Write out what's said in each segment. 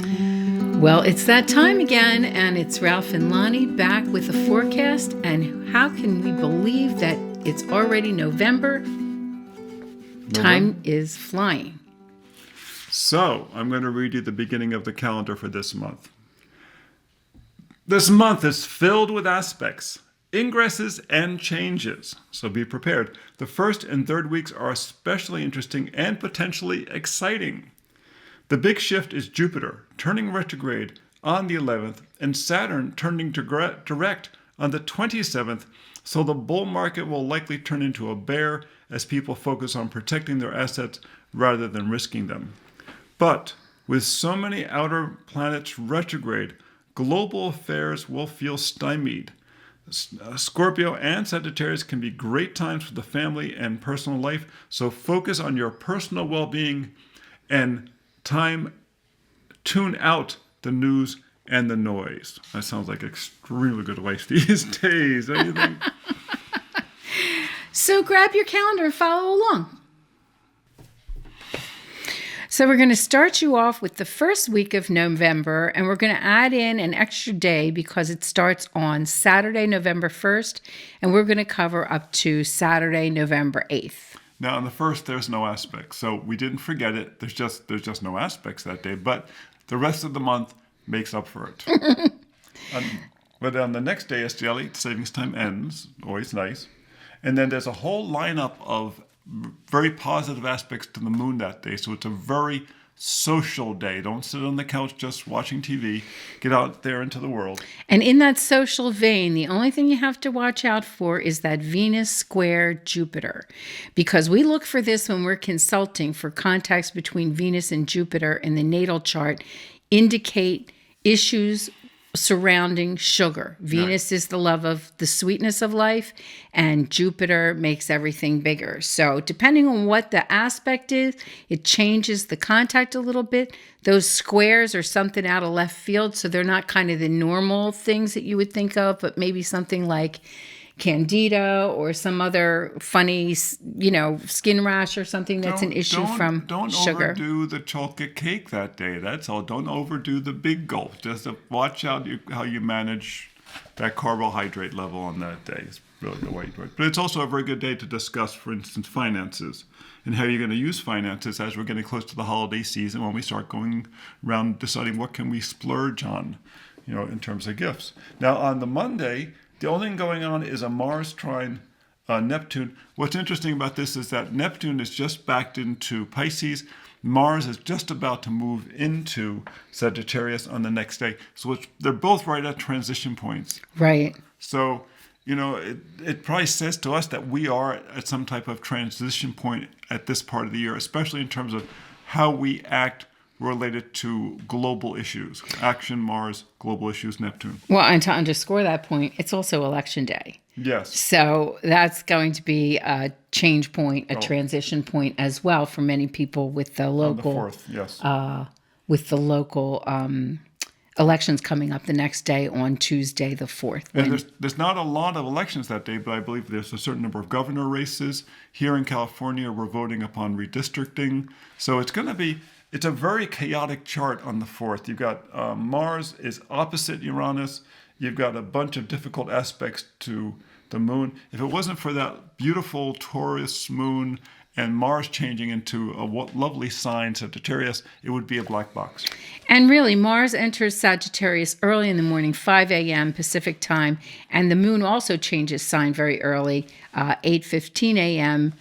Well, it's that time again, and it's Ralph and Lonnie back with a forecast. And how can we believe that it's already November? Time is flying. So, I'm going to read you the beginning of the calendar for this month. This month is filled with aspects, ingresses and changes, so be prepared. The first and third weeks are especially interesting and potentially exciting. The big shift is Jupiter turning retrograde on the 11th and Saturn turning direct on the 27th, so the bull market will likely turn into a bear as people focus on protecting their assets rather than risking them. But with so many outer planets retrograde, global affairs will feel stymied. Scorpio and Sagittarius can be great times for the family and personal life, so focus on your personal well-being and tune out the news and the noise. That sounds like extremely good advice these days. What do you think? So grab your calendar and follow along. So we're going to start you off with the first week of November, and we're going to add in an extra day because it starts on Saturday, November 1st, and we're going to cover up to Saturday, November 8th. Now, on the first, there's no aspects, so we didn't forget it. There's just no aspects that day, but the rest of the month makes up for it. But on the next day, as daylight savings time ends, always nice, and then there's a whole lineup of very positive aspects to the moon that day, so it's a very social day. Don't sit on the couch just watching TV. Get out there into the world. And in that social vein, the only thing you have to watch out for is that Venus square Jupiter, because we look for this when we're consulting for contacts between Venus and Jupiter in the natal chart, indicate issues surrounding sugar. Venus is the love of the sweetness of life, and Jupiter makes everything bigger. So depending on what the aspect is, it changes the contact a little bit. Those squares are something out of left field, so they're not kind of the normal things that you would think of, but maybe something like candida or some other funny, skin rash or something that's an issue from sugar. Don't overdo the chocolate cake that day. That's all. Don't overdo the big gulp. Just watch out how you manage that carbohydrate level on that day. It's really the way to do it. But it's also a very good day to discuss, for instance, finances and how you're going to use finances as we're getting close to the holiday season when we start going around deciding what can we splurge on, in terms of gifts. Now, on the Monday, the only thing going on is a Mars trine Neptune. What's interesting about this is that Neptune is just backed into Pisces. Mars is just about to move into Sagittarius on the next day. So they're both right at transition points. Right. So, it probably says to us that we are at some type of transition point at this part of the year, especially in terms of how we act related to global issues. Action, Mars, global issues, Neptune. Well, and to underscore that point, it's also election day. Yes. So that's going to be a change point, a transition point as well for many people with the local. On the 4th, yes. With the local elections coming up the next day on Tuesday, the 4th. And there's not a lot of elections that day, but I believe there's a certain number of governor races. Here in California, we're voting upon redistricting. So it's a very chaotic chart on the 4th. You've got Mars is opposite Uranus. You've got a bunch of difficult aspects to the moon. If it wasn't for that beautiful Taurus moon and Mars changing into a lovely sign, Sagittarius, it would be a black box. And really, Mars enters Sagittarius early in the morning, 5 a.m. Pacific time, and the moon also changes sign very early, 8:15 a.m.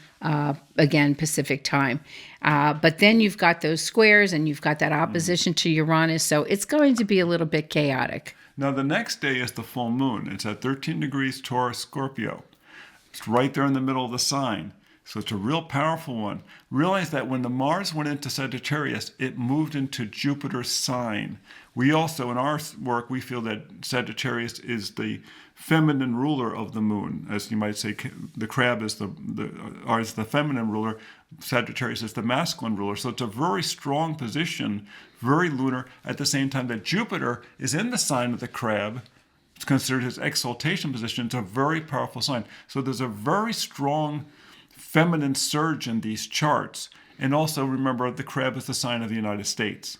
Again, Pacific time. But then you've got those squares and you've got that opposition to Uranus, so it's going to be a little bit chaotic. Now, the next day is the full moon. It's at 13 degrees Taurus, Scorpio. It's right there in the middle of the sign. So it's a real powerful one. Realize that when the Mars went into Sagittarius, it moved into Jupiter's sign. We also, in our work, we feel that Sagittarius is the feminine ruler of the moon. As you might say, the crab is the feminine ruler. Sagittarius is the masculine ruler. So it's a very strong position, very lunar, at the same time that Jupiter is in the sign of the crab. It's considered his exaltation position. It's a very powerful sign. So there's a very strong feminine surge in these charts. And also remember, the crab is the sign of the United States.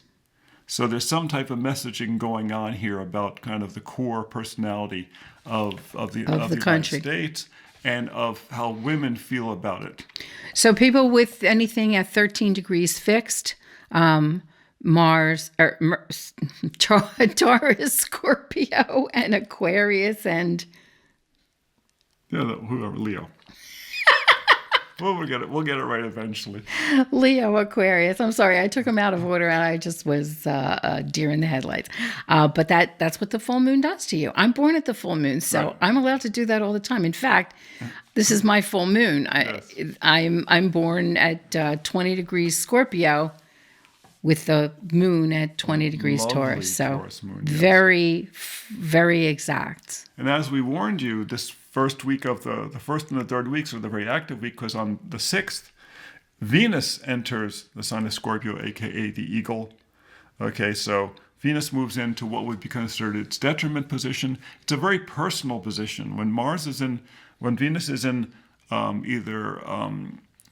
So there's some type of messaging going on here about kind of the core personality of the United country. States and of how women feel about it. So people with anything at 13 degrees fixed, Mars, or Taurus, Scorpio, and Aquarius, and Whoever, Leo. Well, we'll get it right eventually. Leo, Aquarius. I'm sorry, I took them out of order, and I just was deer in the headlights. But that's what the full moon does to you. I'm born at the full moon, so Right. I'm allowed to do that all the time. In fact, this is my full moon. Yes. I'm born at 20 degrees Scorpio, with the moon at 20 degrees Lovely Taurus. So Taurus moon, yes. very, very exact. And as we warned you, this first week of the first and the third weeks are the very active week, because on the 6th, Venus enters the sign of Scorpio, aka the eagle. Okay, so Venus moves into what would be considered its detriment position. It's a very personal position. When Venus is in either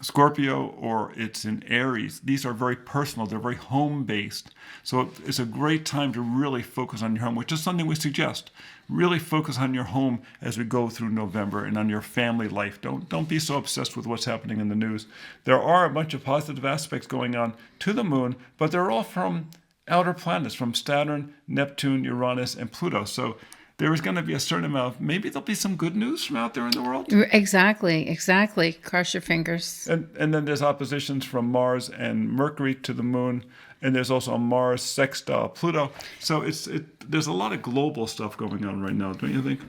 Scorpio or it's in Aries, these are very personal. They're very home-based. So it's a great time to really focus on your home, which is something we suggest. Really focus on your home as we go through November and on your family life. Don't be so obsessed with what's happening in the news. There are a bunch of positive aspects going on to the moon, but they're all from outer planets, from Saturn, Neptune, Uranus, and Pluto. So there is going to be a certain amount of, maybe there'll be some good news from out there in the world. Exactly. Cross your fingers. And then there's oppositions from Mars and Mercury to the moon. And there's also a Mars sextile Pluto. So there's a lot of global stuff going on right now, don't you think?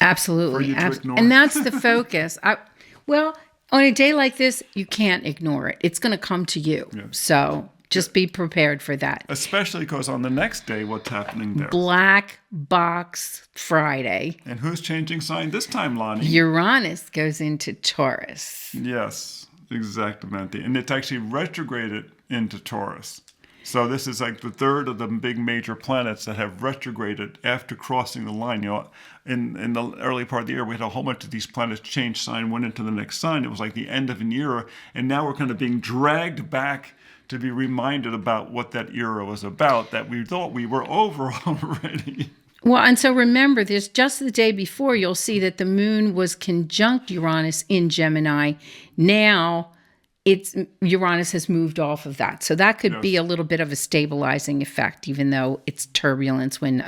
Absolutely. For you to ignore. And that's the focus. Well, on a day like this, you can't ignore it. It's going to come to you. Yeah. So just be prepared for that. Especially because on the next day, what's happening there? Black Box Friday. And who's changing sign this time, Lonnie? Uranus goes into Taurus. Yes, exactly. And it's actually retrograded into Taurus. So this is like the third of the big major planets that have retrograded after crossing the line. In the early part of the year, we had a whole bunch of these planets change sign, went into the next sign. It was like the end of an era. And now we're kind of being dragged back to be reminded about what that era was about, that we thought we were over already. Well, and so remember, there's just the day before, you'll see that the moon was conjunct Uranus in Gemini. Now, Uranus has moved off of that. So that could be a little bit of a stabilizing effect, even though it's turbulence when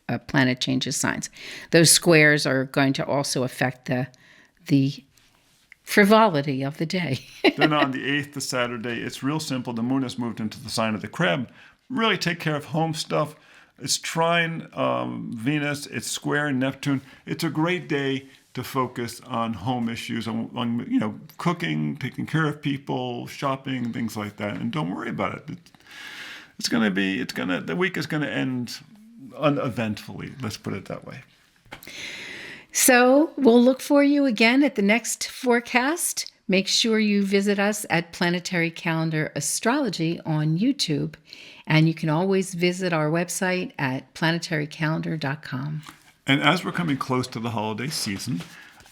a planet changes signs. Those squares are going to also affect the frivolity of the day. Then on the 8th, the Saturday, it's real simple. The moon has moved into the sign of the Crab. Really take care of home stuff. It's trine Venus. It's square Neptune. It's a great day to focus on home issues, on cooking, taking care of people, shopping, things like that. And don't worry about it. The week is gonna end uneventfully. Let's put it that way. So we'll look for you again at the next forecast. Make sure you visit us at Planetary Calendar Astrology on YouTube. And you can always visit our website at planetarycalendar.com. And as we're coming close to the holiday season,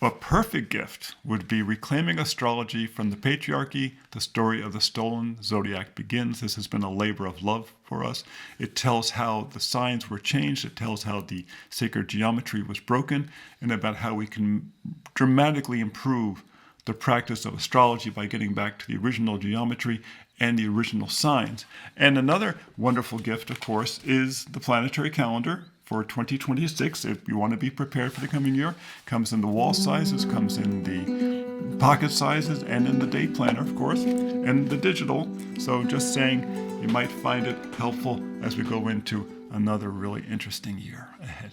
a perfect gift would be Reclaiming Astrology from the Patriarchy. The story of the stolen Zodiac begins. This has been a labor of love for us. It tells how the signs were changed. It tells how the sacred geometry was broken, and about how we can dramatically improve the practice of astrology by getting back to the original geometry and the original signs. And another wonderful gift, of course, is the planetary calendar for 2026. If you want to be prepared for the coming year, comes in the wall sizes, comes in the pocket sizes, and in the day planner, of course, and the digital. So just saying, you might find it helpful as we go into another really interesting year ahead.